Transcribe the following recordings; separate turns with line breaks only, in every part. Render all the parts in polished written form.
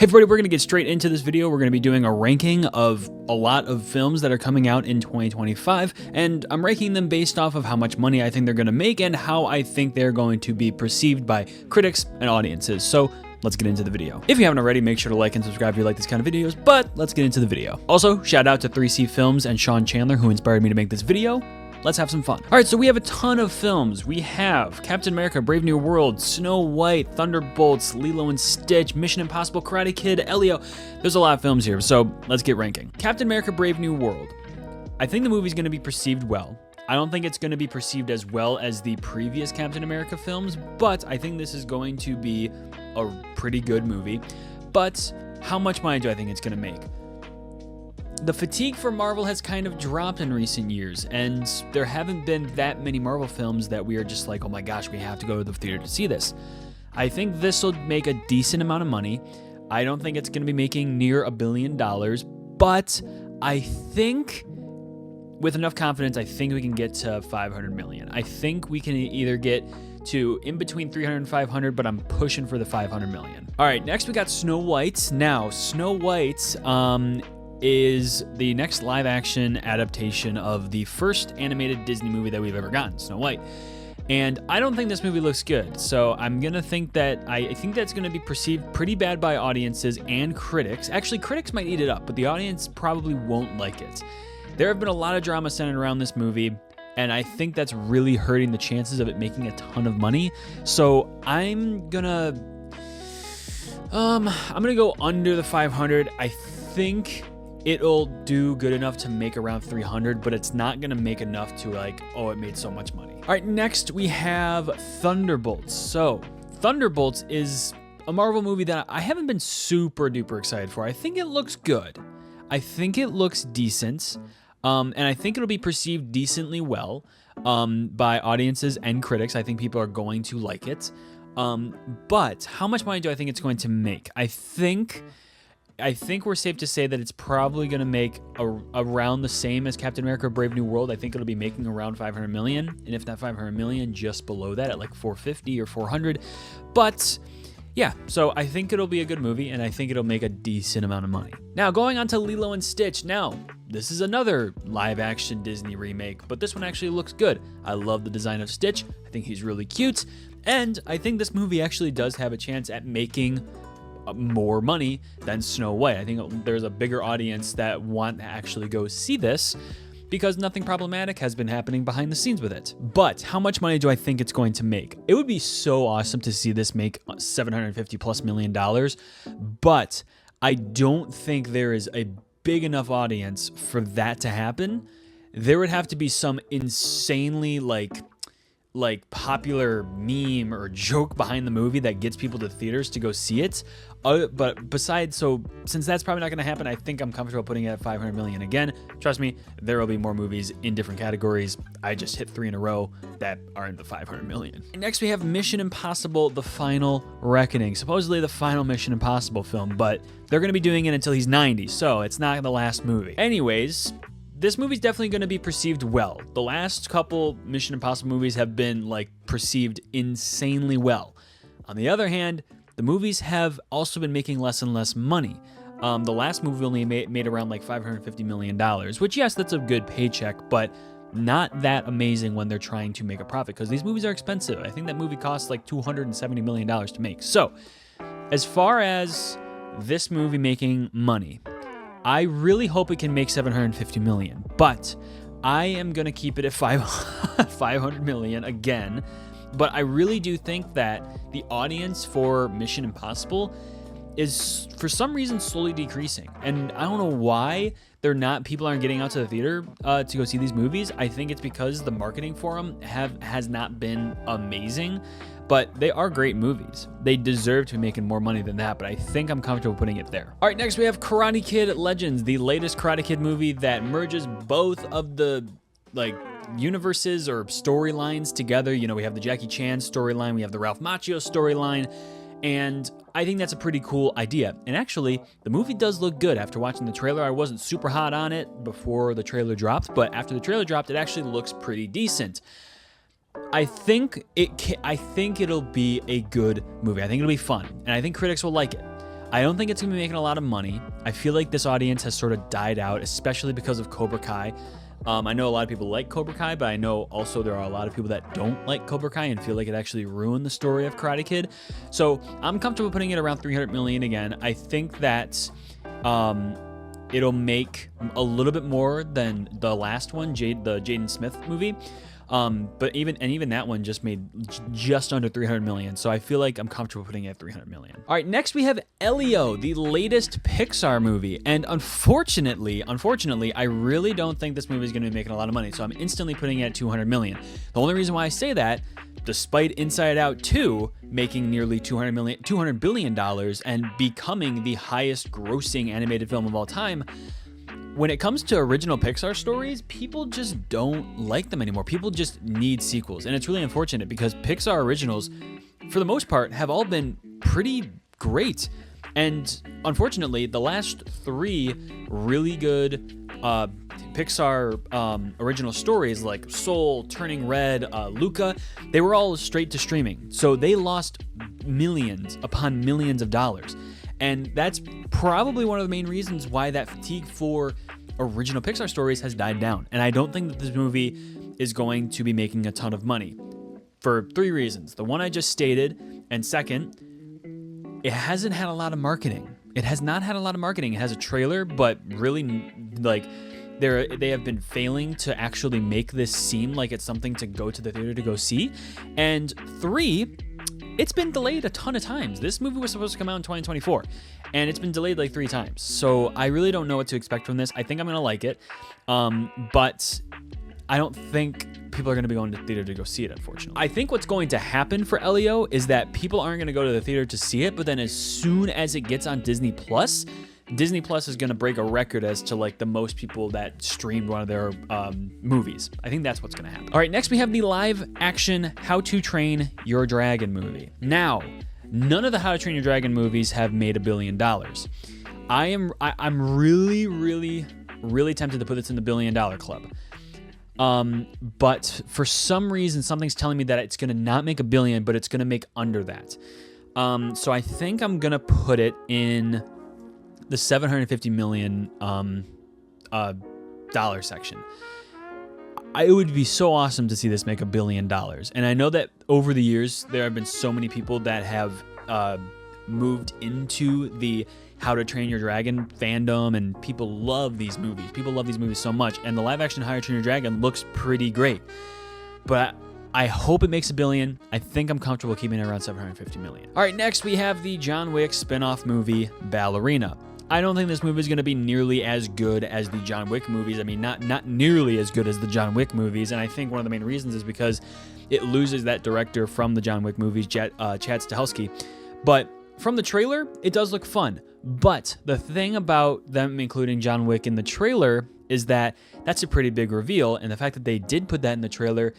Hey everybody, we're going to get straight into this video. We're going to be doing a ranking of a lot of films that are coming out in 2025, and I'm ranking them based off of how much money I think they're going to make and how I think they're going to be perceived by critics and audiences. So let's get into the video. If you haven't already, make sure to like and subscribe if you like these kind of videos, but let's get into the video. Also, shout out to 3C Films and Sean Chandler, who inspired me to make this video. Let's have some fun. All right, so we have a ton of films. We have Captain America, Brave New World, Snow White, Thunderbolts, Lilo and Stitch, Mission Impossible, Karate Kid, Elio. There's a lot of films here, so let's get ranking. Captain America, Brave New World. I think the movie's gonna be perceived well. I don't think it's gonna be perceived as well as the previous Captain America films, but I think this is going to be a pretty good movie. But how much money do I think it's gonna make? The fatigue for Marvel has kind of dropped in recent years, and there haven't been that many Marvel films that we are just like, oh my gosh, we have to go to the theater to see this. I think this will make a decent amount of money. I don't think it's going to be making near $1 billion, but I think with enough confidence, I think we can get to 500 million. I think we can either get to in between 300 and 500, but I'm pushing for the 500 million. All right, next we got Snow White. Now, Snow White, is the next live-action adaptation of the first animated Disney movie that we've ever gotten, Snow White. And I don't think this movie looks good, so I'm gonna think that I think that's gonna be perceived pretty bad by audiences and critics. Actually, critics might eat it up, but the audience probably won't like it. There have been a lot of drama centered around this movie, and I think that's really hurting the chances of it making a ton of money. So I'm gonna go under the 500. I think it'll do good enough to make around 300, but it's not gonna make enough to like, oh, it made so much money. All right, next we have Thunderbolts. So Thunderbolts is a Marvel movie that I haven't been super duper excited for. I think it looks good. I think it looks decent. And I think it'll be perceived decently well by audiences and critics. I think people are going to like it. But how much money do I think it's going to make? I think we're safe to say that it's probably going to make around the same as Captain America Brave New World. I think it'll be making around 500 million, and if not 500 million, just below that at like 450 or 400. But yeah, so I think it'll be a good movie, and I think it'll make a decent amount of money. Now, going on to Lilo and Stitch. Now, this is another live-action Disney remake, but this one actually looks good. I love the design of Stitch. I think he's really cute, and I think this movie actually does have a chance at making more money than Snow White. I think there's a bigger audience that want to actually go see this because nothing problematic has been happening behind the scenes with it. But how much money do I think it's going to make? It would be so awesome to see this make $750+ million, but I don't think there is a big enough audience for that to happen. There would have to be some insanely like popular meme or joke behind the movie that gets people to theaters to go see it. But besides, so since that's probably not going to happen, I think I'm comfortable putting it at 500 million. Again, trust me, there will be more movies in different categories. I just hit 3 in a row that are in the 500 million. Next, we have Mission Impossible: The Final Reckoning. Supposedly the final Mission Impossible film, but they're going to be doing it until he's 90, so it's not the last movie. Anyways, this movie's definitely going to be perceived well. The last couple Mission Impossible movies have been like perceived insanely well. On the other hand, the movies have also been making less and less money. The last movie only made around like $550 million, which yes, that's a good paycheck, but not that amazing when they're trying to make a profit because these movies are expensive. I think that movie costs like $270 million to make. So as far as this movie making money, I really hope it can make 750 million, but I am going to keep it at 500 million again. But I really do think that the audience for Mission Impossible is for some reason slowly decreasing. And I don't know why people aren't getting out to the theater to go see these movies. I think it's because the marketing for them has not been amazing. But they are great movies. They deserve to be making more money than that, but I think I'm comfortable putting it there. All right, next we have Karate Kid Legends, the latest Karate Kid movie that merges both of the universes or storylines together. You know, we have the Jackie Chan storyline, we have the Ralph Macchio storyline, and I think that's a pretty cool idea. And actually, the movie does look good. After watching the trailer, I wasn't super hot on it before the trailer dropped, but after the trailer dropped, it actually looks pretty decent. I think it'll be a good movie. I think it'll be fun, and I think critics will like it. I don't think it's going to be making a lot of money. I feel like this audience has sort of died out, especially because of Cobra Kai. I know a lot of people like Cobra Kai, but I know also there are a lot of people that don't like Cobra Kai and feel like it actually ruined the story of Karate Kid. So I'm comfortable putting it around 300 million again. I think that it'll make a little bit more than the last one, the Jaden Smith movie. But even that one just made just under 300 million. So I feel like I'm comfortable putting it at 300 million. All right, next we have Elio, the latest Pixar movie. And unfortunately, I really don't think this movie is going to be making a lot of money. So I'm instantly putting it at 200 million. The only reason why I say that, despite Inside Out 2 making nearly $200 billion and becoming the highest grossing animated film of all time, when it comes to original Pixar stories, people just don't like them anymore. People just need sequels. And it's really unfortunate because Pixar originals, for the most part, have all been pretty great. And unfortunately, the last 3 really good Pixar original stories like Soul, Turning Red, Luca, they were all straight to streaming. So they lost millions upon millions of dollars. And that's probably one of the main reasons why that fatigue for original Pixar stories has died down. And I don't think that this movie is going to be making a ton of money for 3 reasons. The one I just stated, and second, it hasn't had a lot of marketing. It has not had a lot of marketing. It has a trailer, but really, like, they have been failing to actually make this seem like it's something to go to the theater to go see. And 3, it's been delayed a ton of times. This movie was supposed to come out in 2024, and it's been delayed like 3 times. So I really don't know what to expect from this. I think I'm going to like it, but I don't think people are going to be going to the theater to go see it, unfortunately. I think what's going to happen for Elio is that people aren't going to go to the theater to see it, but then as soon as it gets on Disney Plus is going to break a record as to like the most people that streamed one of their movies. I think that's what's going to happen. All right, next we have the live action How to Train Your Dragon movie. Now, none of the How to Train Your Dragon movies have made $1 billion. I'm really tempted to put this in the $1 billion club. But for some reason, something's telling me that it's going to not make $1 billion, but it's going to make under that. So I think I'm going to put it in the $750 million dollar section. It would be so awesome to see this make $1 billion. And I know that over the years, there have been so many people that have moved into the How to Train Your Dragon fandom, and people love these movies. People love these movies so much. And the live action How to Train Your Dragon looks pretty great. But I hope it makes $1 billion. I think I'm comfortable keeping it around $750 million. All right, next we have the John Wick spin-off movie, Ballerina. I don't think this movie is going to be nearly as good as the John Wick movies. I mean, not nearly as good as the John Wick movies. And I think one of the main reasons is because it loses that director from the John Wick movies, Chad Stahelski. But from the trailer, it does look fun. But the thing about them including John Wick in the trailer is that that's a pretty big reveal. And the fact that they did put that in the trailer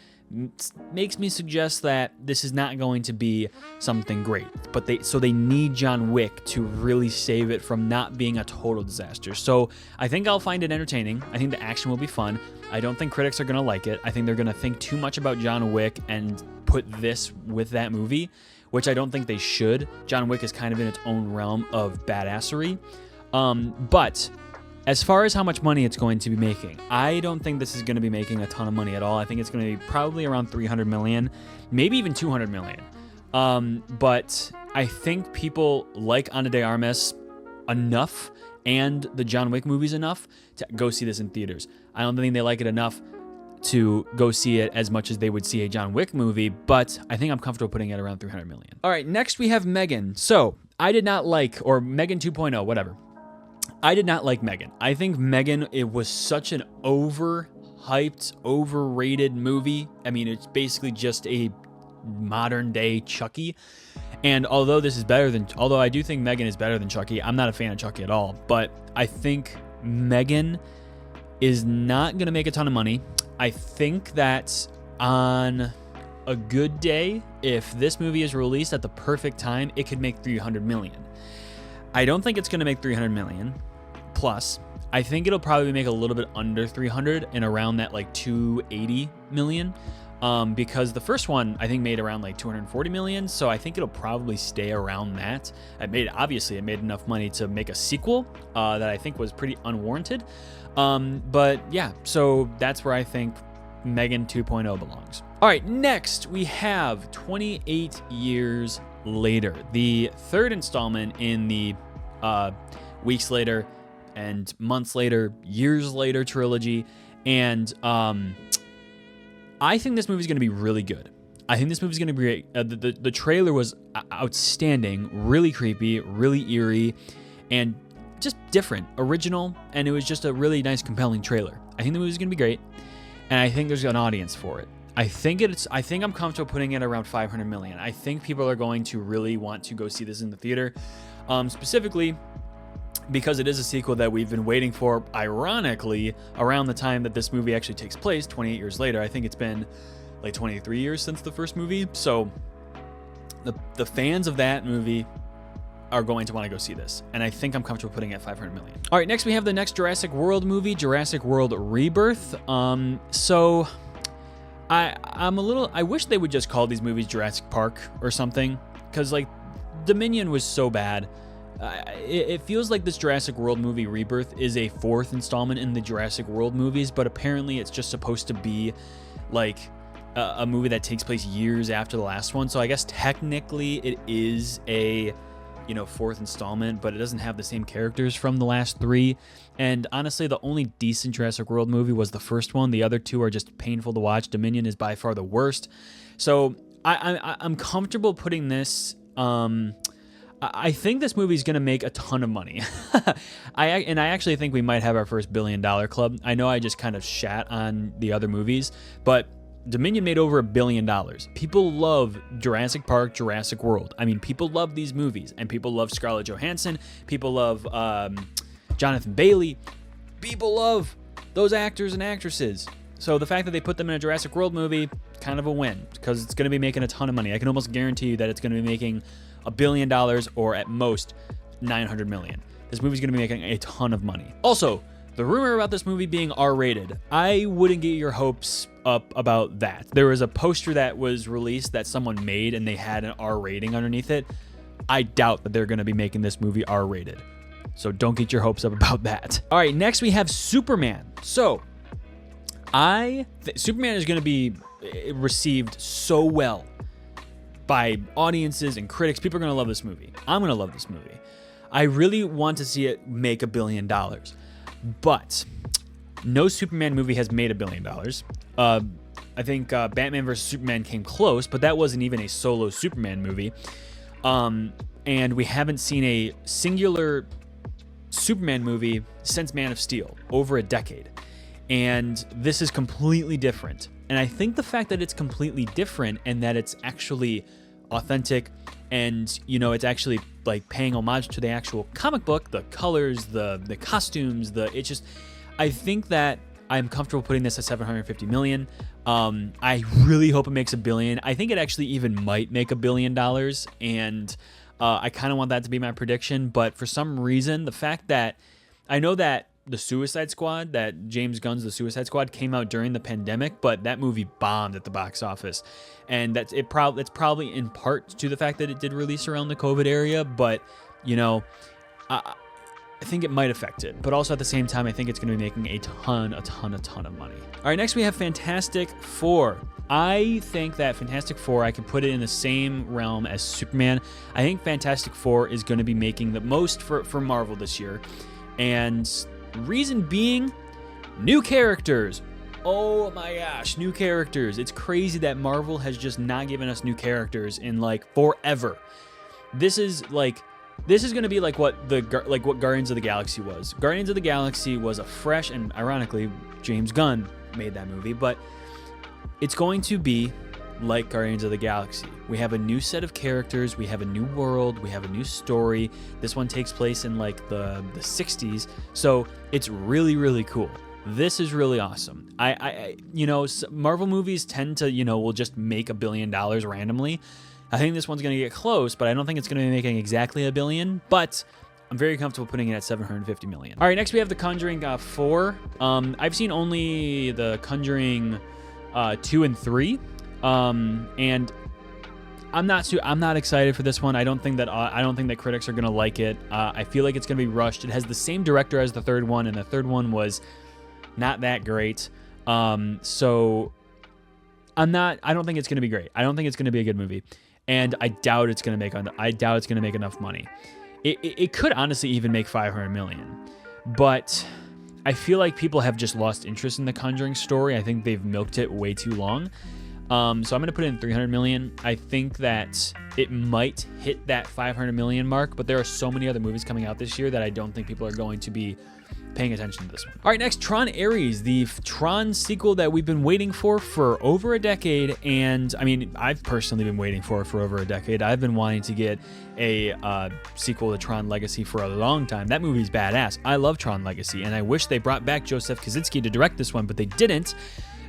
makes me suggest that this is not going to be something great. But they need John Wick to really save it from not being a total disaster. So I think I'll find it entertaining. I think the action will be fun. I don't think critics are going to like it. I think they're going to think too much about John Wick and put this with that movie, which I don't think they should. John Wick is kind of in its own realm of badassery. But as far as how much money it's going to be making, I don't think this is going to be making a ton of money at all. I think it's going to be probably around 300 million, maybe even 200 million. But I think people like Ana de Armas enough and the John Wick movies enough to go see this in theaters. I don't think they like it enough to go see it as much as they would see a John Wick movie, but I think I'm comfortable putting it around 300 million. All right, next we have Megan. So I did not like, or Megan 2.0, whatever. I did not like Megan. I think Megan, it was such an overhyped, overrated movie. I mean, it's basically just a modern day Chucky. And although I do think Megan is better than Chucky, I'm not a fan of Chucky at all. But I think Megan is not going to make a ton of money. I think that on a good day, if this movie is released at the perfect time, it could make 300 million. I don't think it's going to make 300 million plus. I think it'll probably make a little bit under 300 and around that like 280 million. because the first one I think made around like 240 million, so I think it'll probably stay around that. Obviously it made enough money to make a sequel that I think was pretty unwarranted. But yeah, so that's where I think Megan 2.0 belongs. All right, next we have 28 Years Later, the third installment in the weeks later and months later, years later trilogy. And I think this movie's going to be really good. I think this movie's going to be great. The trailer was outstanding, really creepy, really eerie, and just different, original, and it was just a really nice, compelling trailer. I think the movie's going to be great, and I think there's an audience for it. I think I'm comfortable putting it around 500 million. I think people are going to really want to go see this in the theater, specifically because it is a sequel that we've been waiting for, ironically, around the time that this movie actually takes place, 28 years later. I think it's been like 23 years since the first movie. So the fans of that movie are going to want to go see this. And I think I'm comfortable putting it at 500 million. All right, next we have the next Jurassic World movie, Jurassic World Rebirth. So I wish they would just call these movies Jurassic Park or something, because like Dominion was so bad. It feels like this Jurassic World movie Rebirth is a fourth installment in the Jurassic World movies, but apparently it's just supposed to be like a movie that takes place years after the last one. So I guess technically it is a, fourth installment, but it doesn't have the same characters from the last three. And honestly, the only decent Jurassic World movie was the first one. The other two are just painful to watch. Dominion is by far the worst. So I'm comfortable putting this. I think this movie is going to make a ton of money. I actually think we might have our first $1 billion club. I know I just kind of shat on the other movies, but Dominion made over $1 billion. People love Jurassic Park, Jurassic World. I mean, people love these movies, and people love Scarlett Johansson. People love Jonathan Bailey. People love those actors and actresses. So the fact that they put them in a Jurassic World movie, kind of a win, because it's going to be making a ton of money. I can almost guarantee you that it's going to be making $1 billion or at most 900 million. This movie's going to be making a ton of money. Also, the rumor about this movie being R-rated, I wouldn't get your hopes up about that. There was a poster that was released that someone made and they had an R rating underneath it. I doubt that they're going to be making this movie R-rated. So don't get your hopes up about that. All right, next we have Superman. So Superman is going to be received so well by audiences and critics. People are going to love this movie. I'm going to love this movie. I really want to see it make $1 billion. But no Superman movie has made $1 billion. I think Batman vs. Superman came close, but that wasn't even a solo Superman movie. And we haven't seen a singular Superman movie since Man of Steel, over a decade. And this is completely different. And I think the fact that it's completely different and that it's actually authentic and, it's actually like paying homage to the actual comic book, the colors, the costumes, I think that I'm comfortable putting this at 750 million. I really hope it makes $1 billion. I think it actually even might make $1 billion. And I kind of want that to be my prediction. But for some reason, the fact that I know that the Suicide Squad, that James Gunn's The Suicide Squad came out during the pandemic, but that movie bombed at the box office. And it's probably in part to the fact that it did release around the COVID area, but I think it might affect it. But also at the same time, I think it's going to be making a ton of money. All right, next we have Fantastic Four. I think that Fantastic Four, I can put it in the same realm as Superman. I think Fantastic Four is going to be making the most for Marvel this year. And reason being, new characters. Oh my gosh, new characters. It's crazy that Marvel has just not given us new characters in like forever. This is going to be like what Guardians of the Galaxy was. Guardians of the Galaxy was a fresh, and ironically, James Gunn made that movie, but it's going to be like Guardians of the Galaxy. We have a new set of characters, we have a new world, we have a new story. This one takes place in like the 60s, so it's really, really cool. This is really awesome. Marvel movies tend to, will just make $1 billion randomly. I think this one's going to get close, but I don't think it's going to be making exactly $1 billion, but I'm very comfortable putting it at 750 million. All right, next we have The Conjuring 4. I've seen only The Conjuring 2 and 3. And I'm not excited for this one. I don't think that critics are gonna like it. I feel like it's gonna be rushed. It has the same director as the third one, and the third one was not that great. So I don't think it's gonna be great. I don't think it's gonna be a good movie, and I doubt it's gonna make enough money. It could honestly even make 500 million, but I feel like people have just lost interest in the Conjuring story. I think they've milked it way too long. So I'm going to put it in 300 million. I think that it might hit that 500 million mark, but there are so many other movies coming out this year that I don't think people are going to be paying attention to this one. All right, next, Tron Ares, the Tron sequel that we've been waiting for over a decade. And I mean, I've personally been waiting for over a decade. I've been wanting to get a sequel to Tron Legacy for a long time. That movie's badass. I love Tron Legacy, and I wish they brought back Joseph Kosinski to direct this one, but they didn't.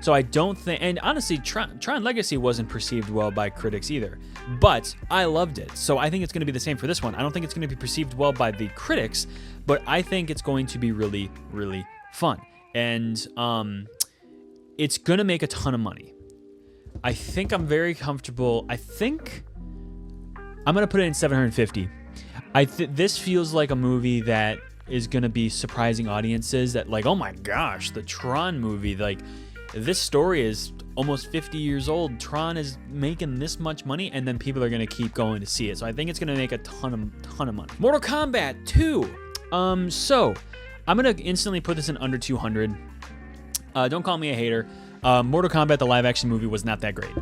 So I don't think, and honestly, Tron Legacy wasn't perceived well by critics either, but I loved it. So I think it's going to be the same for this one. I don't think it's going to be perceived well by the critics, but I think it's going to be really, really fun. And it's going to make a ton of money. I think I'm very comfortable. I think I'm going to put it in 750. This feels like a movie that is going to be surprising audiences that like, oh my gosh, the Tron movie, like, this story is almost 50 years old. Tron is making this much money, and then people are going to keep going to see it. So I think it's going to make a ton of money. Mortal Kombat 2. So I'm going to instantly put this in under 200. Don't call me a hater. Mortal Kombat, the live-action movie, was not that great.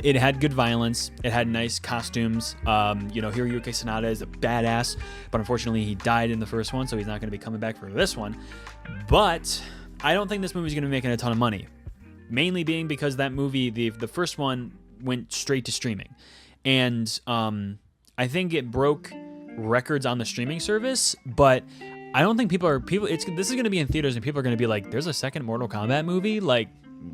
It had good violence. It had nice costumes. Hiroyuki Sanada is a badass, but unfortunately he died in the first one, so he's not going to be coming back for this one. But I don't think this movie is going to be making a ton of money. Mainly being because that movie, the first one, went straight to streaming. And I think it broke records on the streaming service, but I don't think this is going to be in theaters and people are going to be like, there's a second Mortal Kombat movie? Like,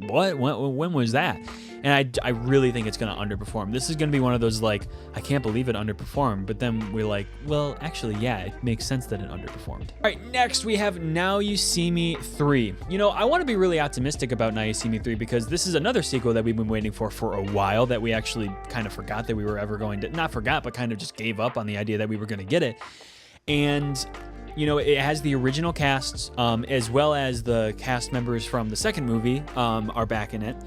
what? When was that? And I really think it's going to underperform. This is going to be one of those, like, I can't believe it underperformed. But then we're like, well, actually, yeah, it makes sense that it underperformed. All right, next we have Now You See Me 3. I want to be really optimistic about Now You See Me 3 because this is another sequel that we've been waiting for a while that we actually kind of forgot that we were ever going to, not forgot, but kind of just gave up on the idea that we were going to get it. And it has the original cast, as well as the cast members from the second movie are back in it.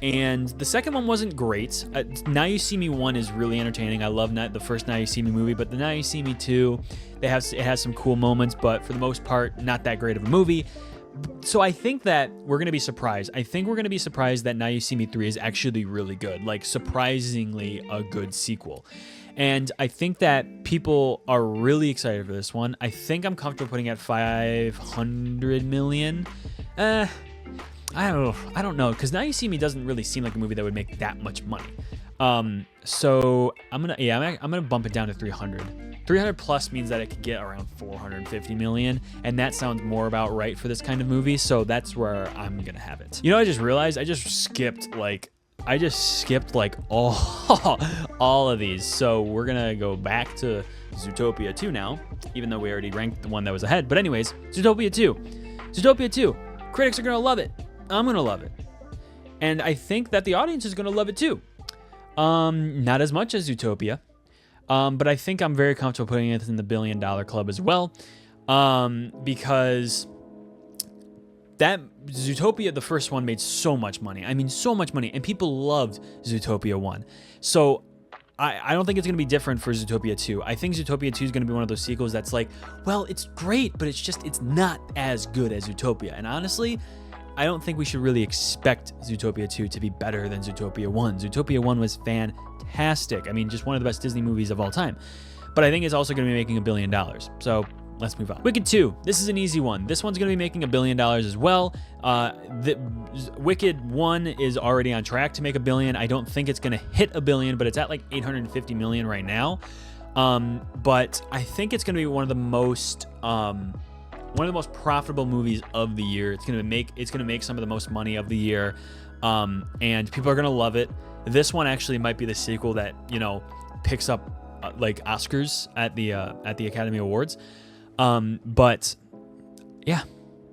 And the second one wasn't great. Now You See Me 1 is really entertaining. I love the first Now You See Me movie, but the Now You See Me 2, it has some cool moments, but for the most part, not that great of a movie. So I think that we're going to be surprised. I think we're going to be surprised that Now You See Me 3 is actually really good, like surprisingly a good sequel. And I think that people are really excited for this one. I think I'm comfortable putting it at 500 million. I don't know, because Now You See Me doesn't really seem like a movie that would make that much money. So I'm gonna bump it down to 300. 300 plus means that it could get around 450 million, and that sounds more about right for this kind of movie. So that's where I'm gonna have it. I just realized I just skipped all of these. So we're gonna go back to Zootopia 2 now, even though we already ranked the one that was ahead. But anyways, Zootopia 2. Critics are gonna love it. I'm gonna love it. And I think that the audience is gonna love it too. Not as much as Zootopia. But I think I'm very comfortable putting it in the $1 billion club as well. Because that Zootopia, the first one, made so much money. I mean, so much money. And people loved Zootopia 1. So I don't think it's going to be different for Zootopia 2. I think Zootopia 2 is going to be one of those sequels that's like, well, it's great, but it's not as good as Zootopia. And honestly, I don't think we should really expect Zootopia 2 to be better than Zootopia 1. Zootopia 1 was fantastic. I mean, just one of the best Disney movies of all time. But I think it's also going to be making $1 billion. So let's move on. Wicked 2. This is an easy one. This one's going to be making $1 billion as well. Wicked 1 is already on track to make $1 billion. I don't think it's going to hit $1 billion, but it's at like 850 million right now. But I think it's going to be one of the most profitable movies of the year. It's going to make some of the most money of the year. And people are going to love it. This one actually might be the sequel that, picks up like Oscars at the Academy Awards. But yeah,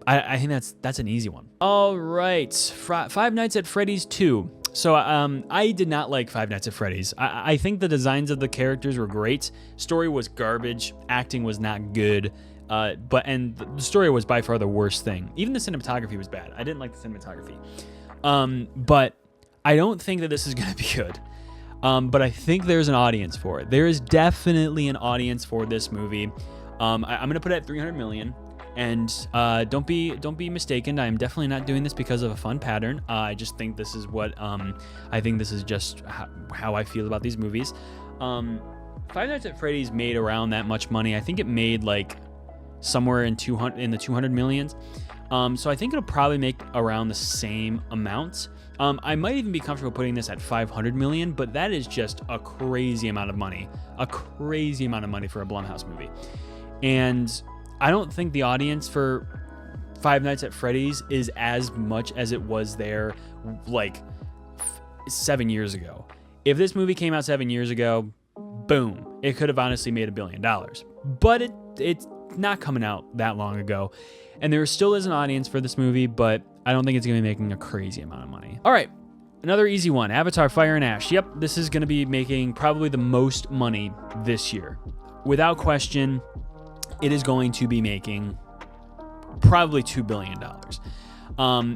I think that's an easy one. All right. Five Nights at Freddy's 2. So I did not like Five Nights at Freddy's. I think the designs of the characters were great. Story was garbage. Acting was not good. And the story was by far the worst thing. Even the cinematography was bad. I didn't like the cinematography. But I don't think that this is going to be good. But I think there's an audience for it. There is definitely an audience for this movie. I'm going to put it at 300 million. And don't be mistaken. I'm definitely not doing this because of a fun pattern. I just think this is what I think this is just how I feel about these movies. Five Nights at Freddy's made around that much money. I think it made like somewhere in the 200 millions. So I think it'll probably make around the same amount. I might even be comfortable putting this at 500 million, but that is just a crazy amount of money. A crazy amount of money for a Blumhouse movie. And I don't think the audience for Five Nights at Freddy's is as much as it was there like 7 years ago. If this movie came out 7 years ago, boom, it could have honestly made $1 billion. But it's not coming out that long ago. And there still is an audience for this movie, but I don't think it's going to be making a crazy amount of money. All right, another easy one. Avatar Fire and Ash. Yep, this is going to be making probably the most money this year. Without question, it is going to be making probably $2 billion.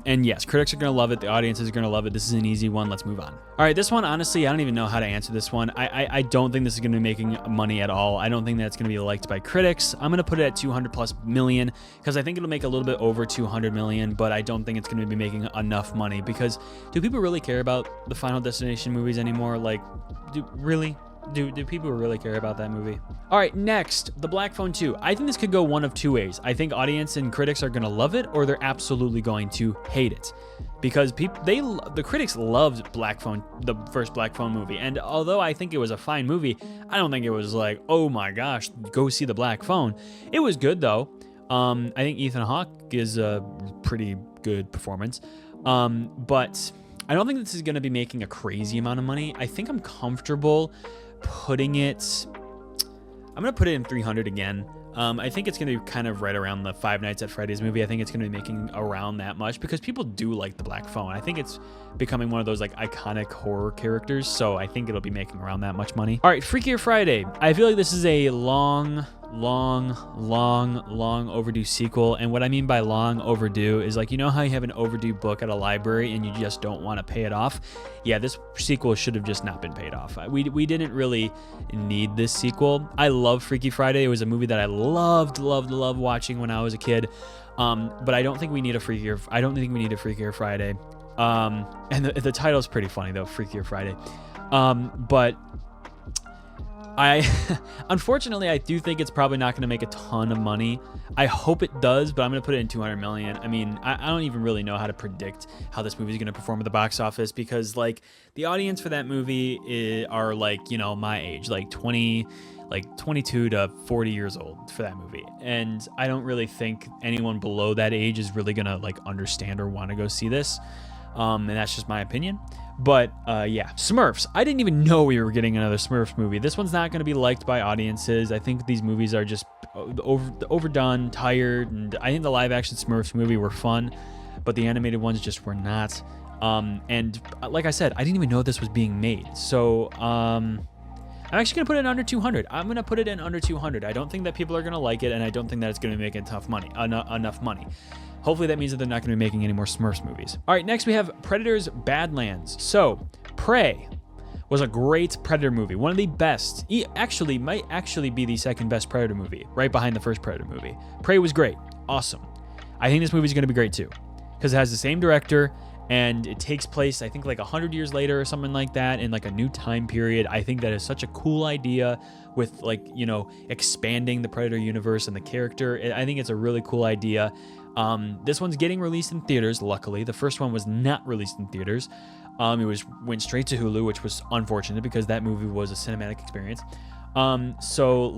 And yes, critics are going to love it. The audience is going to love it. This is an easy one. Let's move on. All right, this one, honestly, I don't even know how to answer this one. I don't think this is going to be making money at all. I don't think that's going to be liked by critics. I'm going to put it at 200 plus million because I think it'll make a little bit over 200 million, but I don't think it's going to be making enough money because do people really care about the Final Destination movies anymore? Like, really? Do people really care about that movie? All right, next, The Black Phone 2. I think this could go one of two ways. I think audience and critics are going to love it, or they're absolutely going to hate it, because the critics loved Black Phone, the first Black Phone movie. And although I think it was a fine movie, I don't think it was like, oh my gosh, go see The Black Phone. It was good though. I think Ethan Hawke is a pretty good performance, but I don't think this is going to be making a crazy amount of money. I think I'm comfortable putting it, I'm going to put it in 300 again. I think it's going to be kind of right around the Five Nights at Freddy's movie. I think it's going to be making around that much because people do like the Black Phone. I think it's becoming one of those like iconic horror characters. So I think it'll be making around that much money. All right, Freakier Friday. I feel like this is a long overdue sequel. And what I mean by long overdue is like, you know how you have an overdue book at a library and you just don't want to pay it off? Yeah, this sequel should have just not been paid off. We didn't really need this sequel. I love Freaky Friday. It was a movie that I loved watching when I was a kid. But I don't think we need a Freakier Friday. And the title's pretty funny though, Freakier Friday. But unfortunately, I do think it's probably not going to make a ton of money. I hope it does, but I'm going to put it in 200 million. I mean, I don't even really know how to predict how this movie is going to perform at the box office because, like, the audience for that movie are like, you know, my age, like 22 to 40 years old for that movie. And I don't really think anyone below that age is really going to like understand or want to go see this. And that's just my opinion. But yeah, Smurfs. I didn't even know we were getting another Smurfs movie. This one's not going to be liked by audiences. I think these movies are just overdone, tired, and I think the live-action Smurfs movie were fun, but the animated ones just were not. And like I said, I didn't even know this was being made. So I'm actually going to put it under 200. I'm going to put it in under 200. I don't think that people are going to like it, and I don't think that it's going to make enough money. Hopefully that means that they're not going to be making any more Smurfs movies. All right, next we have Predator's Badlands. So, Prey was a great Predator movie. One of the best. Might actually be the second best Predator movie, right behind the first Predator movie. Prey was great. Awesome. I think this movie is going to be great too, because it has the same director, and it takes place, I think, like 100 years later or something like that, in like a new time period. I think that is such a cool idea with, like, you know, expanding the Predator universe and the character. I think it's a really cool idea. This one's getting released in theaters, luckily. The first one was not released in theaters. It went straight to Hulu, which was unfortunate because that movie was a cinematic experience. So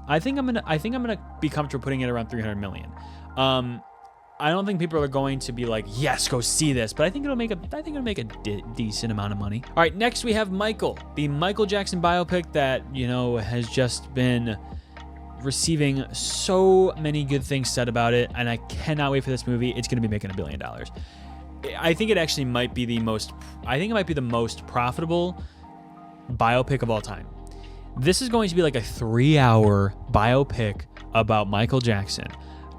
I think I'm gonna be comfortable putting it around 300 million. I don't think people are going to be like, yes, go see this, but I think it'll make a decent amount of money. All right, next we have Michael, the Michael Jackson biopic that, you know, has just been receiving so many good things said about it, and I cannot wait for this movie. It's going to be making $1 billion. I think it actually might be the most, I think it might be the most profitable biopic of all time. This is going to be like a 3-hour biopic about Michael Jackson.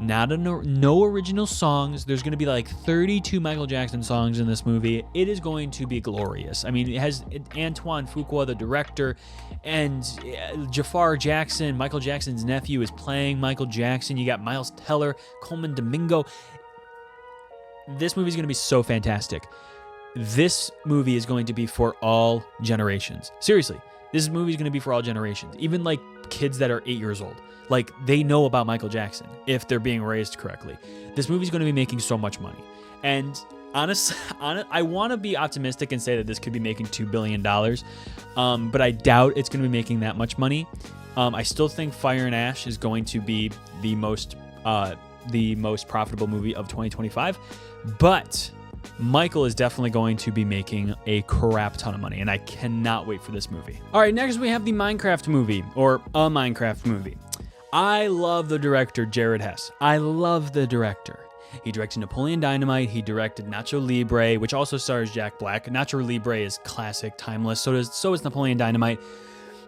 No original songs. There's going to be like 32 Michael Jackson songs in this movie. It is going to be glorious. I mean, it has Antoine Fuqua, the director, and Jafar Jackson, Michael Jackson's nephew, is playing Michael Jackson. You got Miles Teller, Coleman Domingo. This movie is going to be so fantastic. This movie is going to be for all generations. Seriously, this movie is going to be for all generations. Even like kids that are 8 years old. Like, they know about Michael Jackson if they're being raised correctly. This movie's going to be making so much money. And honestly, I want to be optimistic and say that this could be making $2 billion, but I doubt it's going to be making that much money. I still think Fire and Ash is going to be the most profitable movie of 2025, but Michael is definitely going to be making a crap ton of money, and I cannot wait for this movie. All right, next we have the Minecraft movie, or a Minecraft movie. I love the director, Jared Hess. I love the director. He directed Napoleon Dynamite. He directed Nacho Libre, which also stars Jack Black. Nacho Libre is classic, timeless. So is Napoleon Dynamite.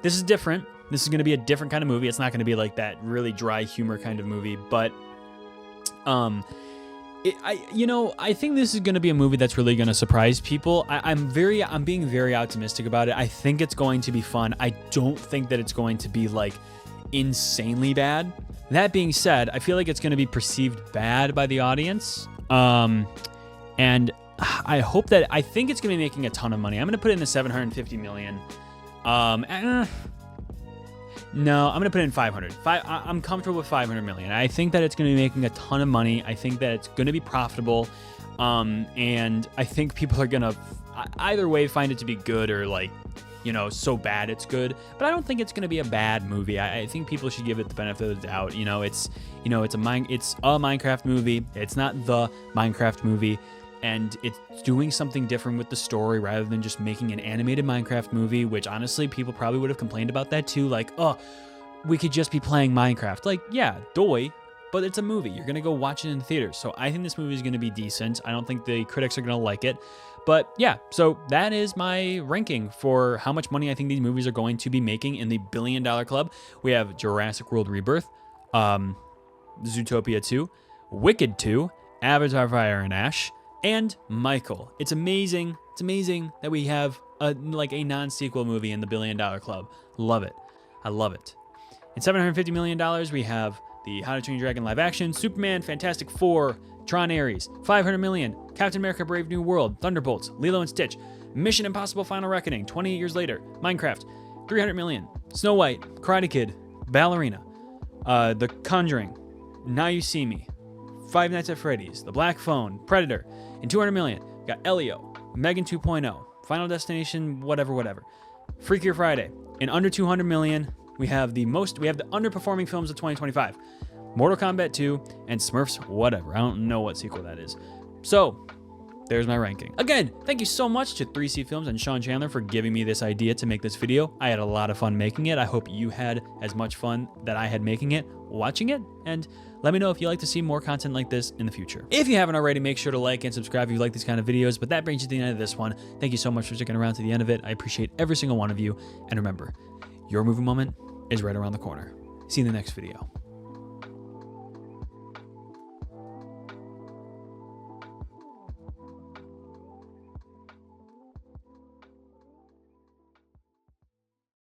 This is different. This is going to be a different kind of movie. It's not going to be like that really dry humor kind of movie, but I think this is going to be a movie that's really going to surprise people. I'm being very optimistic about it. I think it's going to be fun. I don't think that it's going to be like insanely bad. That being said, I feel like it's going to be perceived bad by the audience. And I think it's going to be making a ton of money. I'm going to put it in the $750 million. No, I'm going to put it in 500. I'm comfortable with 500 million. I think that it's going to be making a ton of money. I think that it's going to be profitable. And I think people are going to either way find it to be good or like, so bad it's good. But I don't think it's going to be a bad movie. I think people should give it the benefit of the doubt. It's a Minecraft movie. It's not the Minecraft movie. And it's doing something different with the story rather than just making an animated Minecraft movie, which honestly, people probably would have complained about that too. Like, oh, we could just be playing Minecraft. Like, yeah, doy, but it's a movie. You're going to go watch it in the theaters. So I think this movie is going to be decent. I don't think the critics are going to like it. But yeah, so that is my ranking for how much money I think these movies are going to be making in the $1 billion club. We have Jurassic World Rebirth, Zootopia 2, Wicked 2, Avatar Fire and Ash, and Michael. It's amazing. It's amazing that we have a non-sequel movie in the $1 billion club. Love it. I love it. In $750 million, we have the How to Train Your Dragon live action, Superman, Fantastic Four, Tron Ares, $500 million, Captain America Brave New World, Thunderbolts, Lilo and Stitch, Mission Impossible Final Reckoning, 28 years later, Minecraft, $300 million, Snow White, Karate Kid, Ballerina, The Conjuring, Now You See Me, Five Nights at Freddy's, The Black Phone, Predator, and $200 million, we got Elio, Megan 2.0, Final Destination, whatever. Freakier Friday. In under $200 million, we have the underperforming films of 2025. Mortal Kombat 2 and Smurfs whatever. I don't know what sequel that is. So, there's my ranking. Again, thank you so much to 3C Films and Sean Chandler for giving me this idea to make this video. I had a lot of fun making it. I hope you had as much fun that I had making it, watching it, and let me know if you'd like to see more content like this in the future. If you haven't already, make sure to like and subscribe if you like these kind of videos, but that brings you to the end of this one. Thank you so much for sticking around to the end of it. I appreciate every single one of you, and remember, your movie moment is right around the corner. See you in the next video.